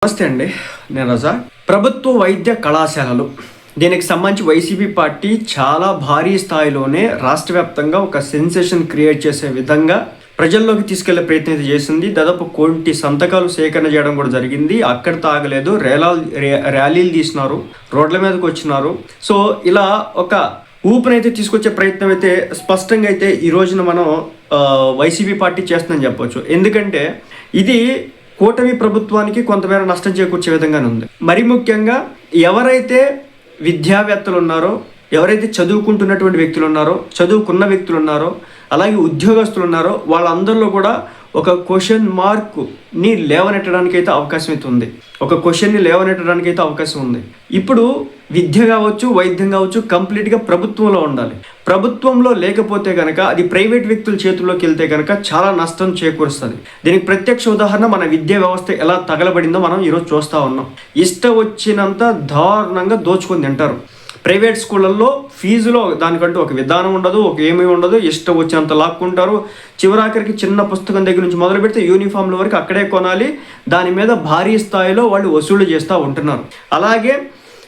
నమస్తే అండి, నేను రజా. ప్రభుత్వ వైద్య కళాశాలలు దీనికి సంబంధించి వైసీపీ పార్టీ చాలా భారీ స్థాయిలోనే రాష్ట్ర వ్యాప్తంగా ఒక సెన్సేషన్ క్రియేట్ చేసే విధంగా ప్రజల్లోకి తీసుకెళ్లే ప్రయత్నం అయితే చేసింది. దాదాపు 1,000 సంతకాలు సేకరణ చేయడం కూడా జరిగింది. అక్కడ తాగలేదు, ర్యాలీలు తీసినారు, రోడ్ల మీదకి వచ్చినారు. సో ఇలా ఒక ఊపునైతే తీసుకొచ్చే ప్రయత్నం అయితే స్పష్టంగా అయితే ఈ రోజున మనం వైసీపీ పార్టీ చేస్తుందని చెప్పొచ్చు. ఎందుకంటే ఇది కూటమి ప్రభుత్వానికి కొంతమేర నష్టం చేకూర్చే విధంగానే ఉంది. మరి ముఖ్యంగా ఎవరైతే విద్యావేత్తలు ఉన్నారో, ఎవరైతే చదువుకుంటున్నటువంటి వ్యక్తులు ఉన్నారో, చదువుకున్న వ్యక్తులు ఉన్నారో, అలాగే ఉద్యోగస్తులు ఉన్నారో, వాళ్ళందరిలో కూడా ఒక క్వశ్చన్ మార్క్ని లేవనెట్టడానికి అయితే అవకాశం అయితే ఉంది. ఒక క్వశ్చన్ని లేవనెట్టడానికి అయితే అవకాశం ఉంది. ఇప్పుడు విద్య కావచ్చు, వైద్యం కావచ్చు, కంప్లీట్గా ప్రభుత్వంలో ఉండాలి. ప్రభుత్వంలో లేకపోతే కనుక అది ప్రైవేట్ వ్యక్తుల చేతుల్లోకి వెళ్తే కనుక చాలా నష్టం చేకూరుస్తుంది. దీనికి ప్రత్యక్ష ఉదాహరణ మన విద్యా వ్యవస్థ ఎలా తగలబడిందో మనం ఈరోజు చూస్తూ ఉన్నాం. ఇష్టం వచ్చినంత దారుణంగా దోచుకొని తింటారు. ప్రైవేట్ స్కూళ్ళల్లో ఫీజులో దానికంటూ ఒక విధానం ఉండదు, ఒక ఏమీ ఉండదు, ఇష్టం వచ్చినంత లాక్కుంటారు. చివరాఖరికి చిన్న పుస్తకం దగ్గర నుంచి మొదలు పెడితే యూనిఫామ్ల వరకు అక్కడే కొనాలి. దాని మీద భారీ స్థాయిలో వాళ్ళు వసూలు చేస్తూ ఉంటున్నారు. అలాగే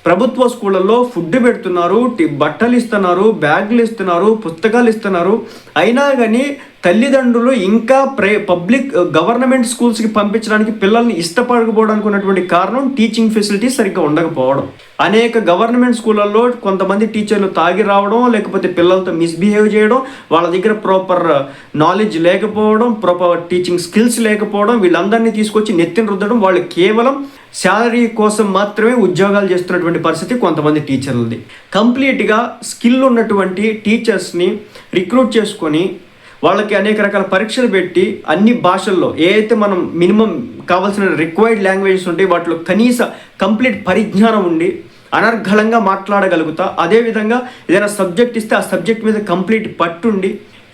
ప్రభుత్వ స్కూళ్ళల్లో ఫుడ్ పెడుతున్నారు, బట్టలు ఇస్తున్నారు, బ్యాగులు ఇస్తున్నారు, పుస్తకాలు ఇస్తున్నారు. అయినా కానీ తల్లిదండ్రులు ఇంకా పబ్లిక్ గవర్నమెంట్ స్కూల్స్కి పంపించడానికి పిల్లల్ని ఇష్టపడకపోవడానికి ఉన్నటువంటి కారణం టీచింగ్ ఫెసిలిటీస్ సరిగ్గా ఉండకపోవడం. అనేక గవర్నమెంట్ స్కూళ్ళల్లో కొంతమంది టీచర్లు తాగి రావడం, లేకపోతే పిల్లలతో మిస్బిహేవ్ చేయడం, వాళ్ళ దగ్గర ప్రాపర్ నాలెడ్జ్ లేకపోవడం, ప్రాపర్ టీచింగ్ స్కిల్స్ లేకపోవడం, వీళ్ళందరినీ తీసుకొచ్చి నెత్తిన రుద్దడం, వాళ్ళు కేవలం శాలరీ కోసం మాత్రమే ఉద్యోగాలు చేస్తున్నటువంటి పరిస్థితి కొంతమంది టీచర్లది. కంప్లీట్గా స్కిల్ ఉన్నటువంటి టీచర్స్ని రిక్రూట్ చేసుకొని వాళ్ళకి అనేక రకాల పరీక్షలు పెట్టి అన్ని భాషల్లో ఏ అయితే మనం మినిమం కావాల్సిన రిక్వైర్డ్ లాంగ్వేజెస్ ఉంటాయి వాటిలో కనీస కంప్లీట్ పరిజ్ఞానం ఉండి అనర్గళంగా మాట్లాడగలుగుతా, అదేవిధంగా ఏదైనా సబ్జెక్ట్ ఇస్తే ఆ సబ్జెక్ట్ మీద కంప్లీట్ పట్టుండి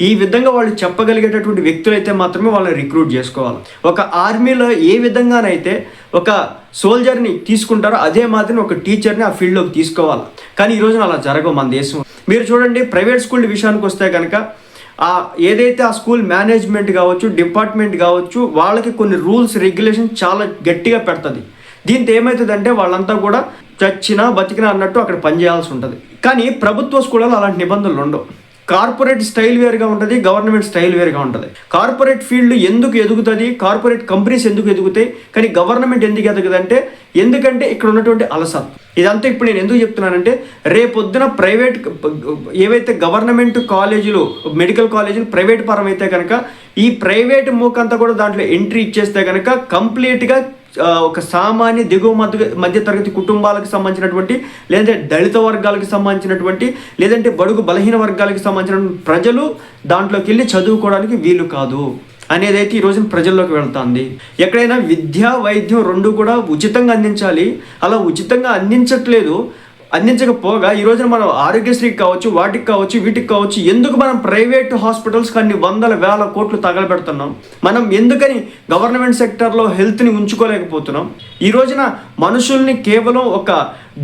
ఈ విధంగా వాళ్ళు చెప్పగలిగేటటువంటి వ్యక్తులైతే మాత్రమే వాళ్ళని రిక్రూట్ చేసుకోవాలి. ఒక ఆర్మీలో ఏ విధంగానైతే ఒక సోల్జర్ని తీసుకుంటారో అదే మాదిరి ఒక టీచర్ని ఆ ఫీల్డ్లోకి తీసుకోవాలి. కానీ ఈ రోజున అలా జరగవు మన దేశం. మీరు చూడండి, ప్రైవేట్ స్కూల్ విషయానికి వస్తే కనుక ఏదైతే ఆ స్కూల్ మేనేజ్మెంట్ కావచ్చు, డిపార్ట్మెంట్ కావచ్చు, వాళ్ళకి కొన్ని రూల్స్ రెగ్యులేషన్ చాలా గట్టిగా పెడుతుంది. దీంతో ఏమవుతుందంటే వాళ్ళంతా కూడా చచ్చినా బతికినా అన్నట్టు అక్కడ పనిచేయాల్సి ఉంటుంది. కానీ ప్రభుత్వ స్కూళ్ళలో అలాంటి నిబంధనలు ఉండవు. కార్పొరేట్ స్టైల్ వేరుగా ఉంటుంది, గవర్నమెంట్ స్టైల్ వేరుగా ఉంటుంది. కార్పొరేట్ ఫీల్డ్ ఎందుకు ఎదుగుతుంది, కార్పొరేట్ కంపెనీస్ ఎందుకు ఎదుగుతాయి, కానీ గవర్నమెంట్ ఎందుకు ఎదుగుదంటే ఎందుకంటే ఇక్కడ ఉన్నటువంటి అలసత్వం. ఇదంతా ఇప్పుడు నేను ఎందుకు చెప్తున్నానంటే రేపొద్దున ప్రైవేట్ ఏవైతే గవర్నమెంట్ కాలేజీలు, మెడికల్ కాలేజీలు ప్రైవేట్ పరం అయితే కనుక ఈ ప్రైవేట్ మూకంతా కూడా దాంట్లో ఎంట్రీ ఇచ్చేస్తే కనుక కంప్లీట్గా ఒక సామాన్య దిగువ మధ్య తరగతి కుటుంబాలకు సంబంధించినటువంటి, లేదంటే దళిత వర్గాలకు సంబంధించినటువంటి, లేదంటే బడుగు బలహీన వర్గాలకు సంబంధించినటువంటి ప్రజలు దాంట్లోకి వెళ్ళి చదువుకోవడానికి వీలు కాదు అనేదైతే ఈ రోజున ప్రజల్లోకి వెళ్తుంది. ఎక్కడైనా విద్య, వైద్యం రెండు కూడా ఉచితంగా అందించాలి. అలా ఉచితంగా అందించకపోగా ఈ రోజున మనం ఆరోగ్యశ్రీకి కావచ్చు, వాటికి కావచ్చు, వీటికి కావచ్చు, ఎందుకు మనం ప్రైవేట్ హాస్పిటల్స్కి అన్ని వందల వేల కోట్లు తగలబెడుతున్నాం? మనం ఎందుకని గవర్నమెంట్ సెక్టర్లో హెల్త్ని ఉంచుకోలేకపోతున్నాం? ఈ రోజున మనుషుల్ని కేవలం ఒక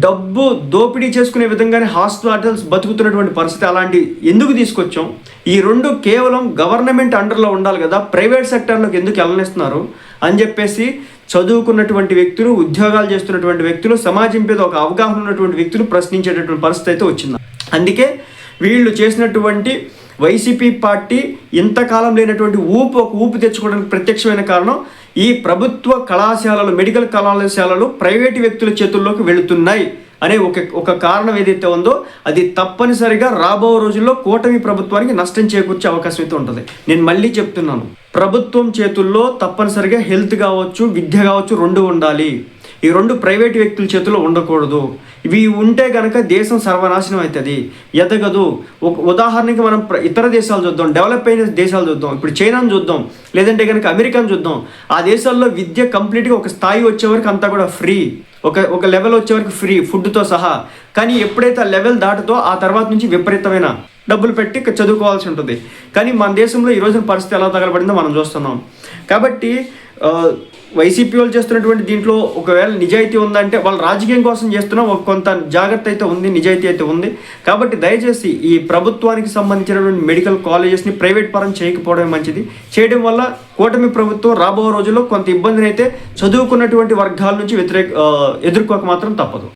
డబ్బు దోపిడీ చేసుకునే విధంగానే హాస్పిటల్స్ బతుకుతున్నటువంటి పరిస్థితి అలాంటి ఎందుకు తీసుకొచ్చాం? ఈ రెండు కేవలం గవర్నమెంట్ అండర్లో ఉండాలి కదా, ప్రైవేట్ సెక్టర్లోకి ఎందుకు వెళ్ళనిస్తున్నారు అని చెప్పేసి చదువుకున్నటువంటి వ్యక్తులు, ఉద్యోగాలు చేస్తున్నటువంటి వ్యక్తులు, సమాజం మీద ఒక అవగాహన ఉన్నటువంటి వ్యక్తులు ప్రశ్నించేటటువంటి పరిస్థితి అయితే వచ్చింది. అందుకే వీళ్ళు చేసినటువంటి వైసీపీ పార్టీ ఇంతకాలం లేనటువంటి ఒక ఊపు తెచ్చుకోవడానికి ప్రత్యక్షమైన కారణం ఈ ప్రభుత్వ కళాశాలలు, మెడికల్ కళాశాలలు ప్రైవేటు వ్యక్తుల చేతుల్లోకి వెళుతున్నాయి అనే ఒక కారణం ఏదైతే ఉందో అది తప్పనిసరిగా రాబో రోజుల్లో కూటమి ప్రభుత్వానికి నష్టం చేకూర్చే అవకాశం అయితే ఉంటుంది. నేను మళ్ళీ చెప్తున్నాను, ప్రభుత్వం చేతుల్లో తప్పనిసరిగా హెల్త్ కావచ్చు, విద్య కావచ్చు, రెండు ఉండాలి. ఈ రెండు ప్రైవేట్ వ్యక్తుల చేతుల్లో ఉండకూడదు. ఇవి ఉంటే కనుక దేశం సర్వనాశనం అవుతుంది, ఎదగదు. ఒక ఉదాహరణకి మనం ఇతర దేశాలు చూద్దాం, డెవలప్ అయిన దేశాలు చూద్దాం, ఇప్పుడు చైనాను చూద్దాం, లేదంటే కనుక అమెరికాను చూద్దాం. ఆ దేశాల్లో విద్య కంప్లీట్గా ఒక స్థాయి వచ్చే వరకు అంతా కూడా ఫ్రీ, ఒక లెవెల్ వచ్చే వరకు ఫ్రీ, ఫుడ్తో సహా. కానీ ఎప్పుడైతే ఆ లెవెల్ దాటుతో ఆ తర్వాత నుంచి విపరీతమైన డబ్బులు పెట్టి చదువుకోవాల్సి ఉంటుంది. కానీ మన దేశంలో ఈ రోజున పరిస్థితి ఎలా తగలబడిందో మనం చూస్తున్నాం. కాబట్టి వైసీపీ వాళ్ళు చేస్తున్నటువంటి దీంట్లో ఒకవేళ నిజాయితీ ఉందంటే వాళ్ళు రాజకీయం కోసం చేస్తున్న ఒక కొంత జాగ్రత్త అయితే ఉంది, నిజాయితీ అయితే ఉంది. కాబట్టి దయచేసి ఈ ప్రభుత్వానికి సంబంధించినటువంటి మెడికల్ కాలేజెస్ని ప్రైవేట్ పరం చేయకపోవడం మంచిది. చేయడం వల్ల కూటమి ప్రభుత్వం రాబో రోజుల్లో కొంత ఇబ్బందిని అయితే చదువుకున్నటువంటి వర్గాల నుంచి ఎదుర్కోక మాత్రం తప్పదు.